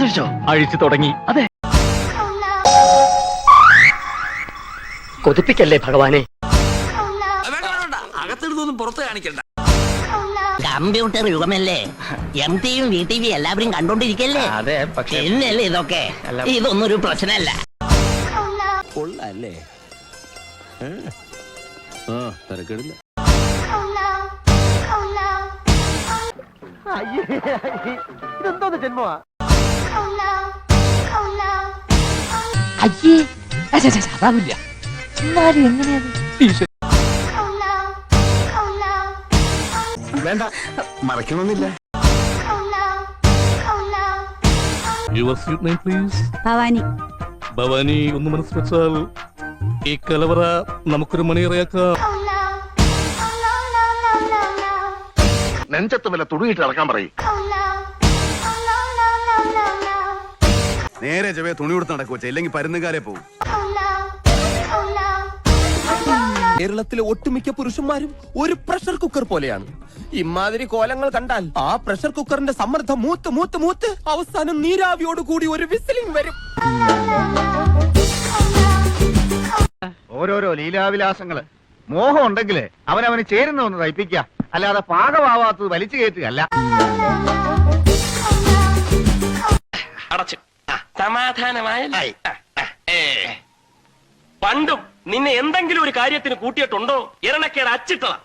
അഴിച്ചോ? അഴിച്ചു തുടങ്ങി. അതെ, കൊതിപ്പിക്കല്ലേ ഭഗവാനെ. അകത്തിടുന്നൊന്നും പുറത്ത് കാണിക്കണ്ട. കമ്പ്യൂട്ടർ യുഗമല്ലേ, MTV VTV എല്ലാവരും കണ്ടോണ്ടിരിക്കല്ലേ. അതെ, പക്ഷേ എന്നല്ലേ ഇതൊക്കെ, ഇതൊന്നും ഒരു പ്രശ്നമല്ല. കൊള്ളല്ലേ? തിരക്കിടില്ല. ഇതെന്തോന്ന് ജന്മമാ? അയ്യേ അതാവില്ല. എന്നാലും എങ്ങനെയാണ്? വേണ്ട, മറക്കണമെന്നില്ല. Your sweet name, please. Bhavani. Bhavani, ഒന്ന് മനസ്സ് വെച്ചാൽ ഈ കലവറ നമുക്കൊരു മണിയറയാക്കാം. നെഞ്ചത്ത് വല്ല തുണിയിട്ട് ഇറക്കാൻ പറയും. നേരെ ചെവേ തുണി കൊടുത്ത് നടക്കുവച്ച, ഇല്ലെങ്കിൽ പരുന്നുകാരെ പോകും. കേരളത്തിലെ ഒട്ടുമിക്ക പുരുഷന്മാരും ഒരു പ്രഷർ കുക്കർ പോലെയാണ്. ഇമാതിരി കോലങ്ങൾ കണ്ടാൽ ആ പ്രഷർ കുക്കറിന്റെ സമ്മർദ്ദം മൂത്ത് മൂത്ത് മൂത്ത് അവസാനം നീരാവിയോട് കൂടി ഒരു വിസിലിംഗ് വരും. ഓരോരോ ലീലാവിലാസങ്ങള്. മോഹം ഉണ്ടെങ്കില് അവനവന് ചേരുന്ന ഒന്ന് തയ്പ്പിക്കുക, അല്ലാതെ പാകമാവാത്തത് വലിച്ചു കയറ്റുകയല്ല. അടച്ചു സമാധാനമായ പണ്ടും നിന്നെ എന്തെങ്കിലും ഒരു കാര്യത്തിന് കൂട്ടിയിട്ടുണ്ടോ? ഇരണക്കേട് അച്ചിട്ടതാ.